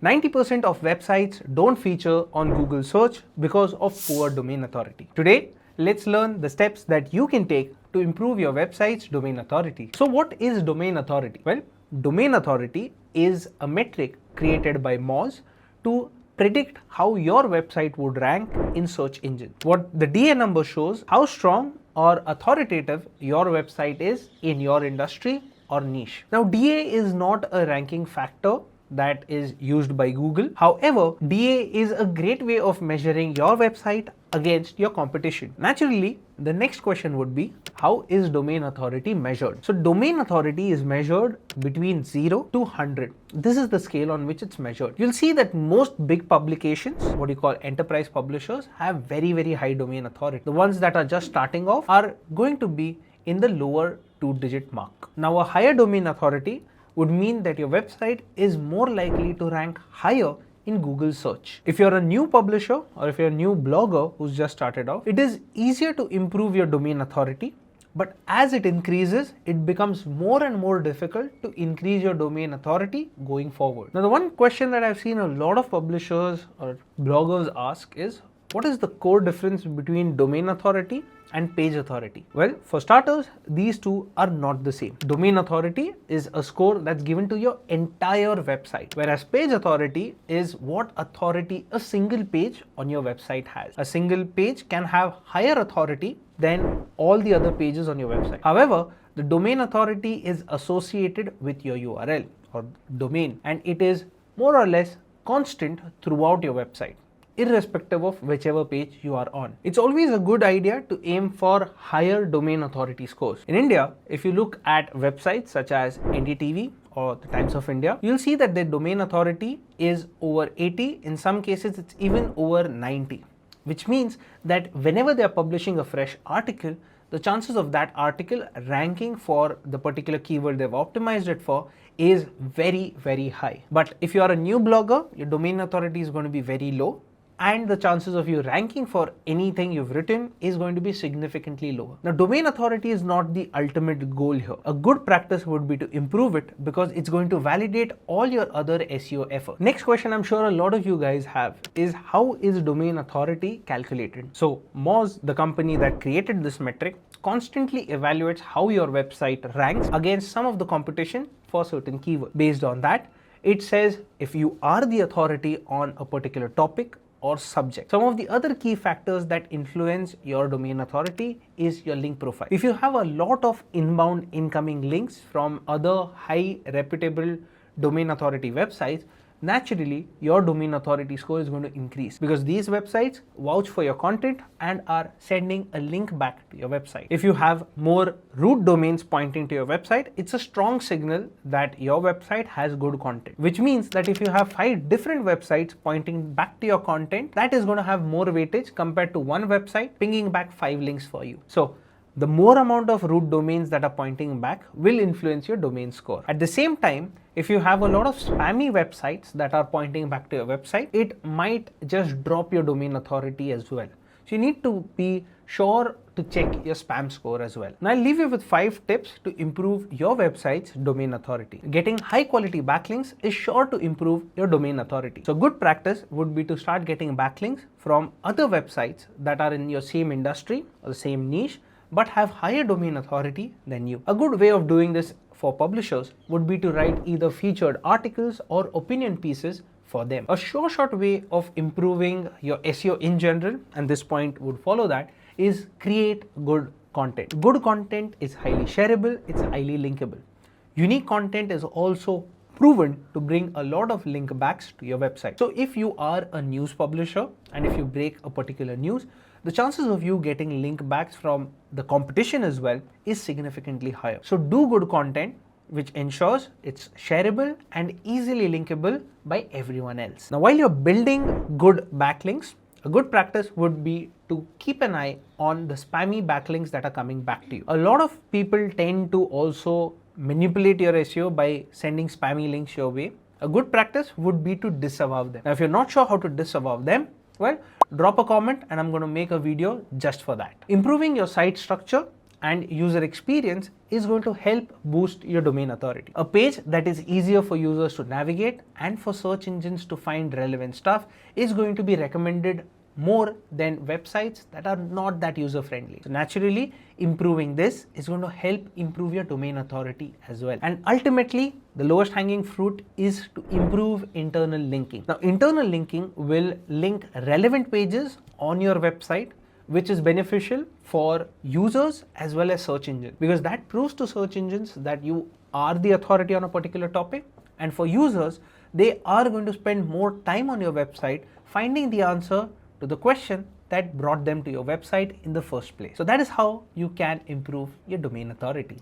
90% of websites don't feature on Google search because of poor domain authority. Today, let's learn the steps that you can take to improve your website's domain authority. So what is domain authority? Well, domain authority is a metric created by Moz to predict how your website would rank in search engine. What the DA number shows how strong or authoritative your website is in your industry or niche. Now, DA is not a ranking factor that is used by Google. However, DA is a great way of measuring your website against your competition. Naturally, the next question would be, how is domain authority measured? So domain authority is measured between 0 to 100. This is the scale on which it's measured. You'll see that most big publications, what you call enterprise publishers, have very high domain authority. The ones that are just starting off are going to be in the lower 2-digit mark. Now, a higher domain authority would mean that your website is more likely to rank higher in Google search. If you're a new publisher or if you're a new blogger who's just started off, it is easier to improve your domain authority, but as it increases, it becomes more and more difficult to increase your domain authority going forward. Now, the one question that I've seen a lot of publishers or bloggers ask is, what is the core difference between domain authority and page authority? Well, for starters, these two are not the same. Domain authority is a score that's given to your entire website, whereas page authority is what authority a single page on your website has. A single page can have higher authority than all the other pages on your website. However, the domain authority is associated with your URL or domain, and it is more or less constant throughout your website, irrespective of whichever page you are on. It's always a good idea to aim for higher domain authority scores. In India, if you look at websites such as NDTV or the Times of India, you'll see that their domain authority is over 80. In some cases, it's even over 90, which means that whenever they are publishing a fresh article, the chances of that article ranking for the particular keyword they've optimized it for is very high. But if you are a new blogger, your domain authority is going to be very low, and the chances of you ranking for anything you've written is going to be significantly lower. Now, domain authority is not the ultimate goal here. A good practice would be to improve it because it's going to validate all your other SEO effort. Next question I'm sure a lot of you guys have is, how is domain authority calculated? So Moz, the company that created this metric, constantly evaluates how your website ranks against some of the competition for certain keywords. Based on that, it says if you are the authority on a particular topic or subject. Some of the other key factors that influence your domain authority is your link profile. If you have a lot of inbound incoming links from other high reputable domain authority websites, naturally your domain authority score is going to increase because these websites vouch for your content and are sending a link back to your website. If you have more root domains pointing to your website, it's a strong signal that your website has good content, which means that if you have 5 different websites pointing back to your content, that is going to have more weightage compared to one website pinging back 5 links for you. So the more amount of root domains that are pointing back will influence your domain score. At the same time, if you have a lot of spammy websites that are pointing back to your website, it might just drop your domain authority as well. So you need to be sure to check your spam score as well. Now I'll leave you with 5 tips to improve your website's domain authority. Getting high quality backlinks is sure to improve your domain authority. So good practice would be to start getting backlinks from other websites that are in your same industry or the same niche, but have higher domain authority than you. A good way of doing this for publishers would be to write either featured articles or opinion pieces for them. A short way of improving your SEO in general, and this point would follow that, is create good content. Good content is highly shareable, it's highly linkable. Unique content is also proven to bring a lot of link backs to your website. So if you are a news publisher and if you break a particular news, the chances of you getting link backs from the competition as well is significantly higher. So do good content which ensures it's shareable and easily linkable by everyone else. Now, while you're building good backlinks, a good practice would be to keep an eye on the spammy backlinks that are coming back to you. A lot of people tend to also manipulate your SEO by sending spammy links your way. A good practice would be to disavow them. Now, if you're not sure how to disavow them, well, drop a comment and I'm going to make a video just for that. Improving your site structure and user experience is going to help boost your domain authority. A page that is easier for users to navigate and for search engines to find relevant stuff is going to be recommended more than websites that are not that user friendly. So naturally, improving this is going to help improve your domain authority as well. And ultimately, the lowest hanging fruit is to improve internal linking. Now, internal linking will link relevant pages on your website, which is beneficial for users as well as search engines, because that proves to search engines that you are the authority on a particular topic, and for users, they are going to spend more time on your website finding the answer to the question that brought them to your website in the first place. So that is how you can improve your domain authority.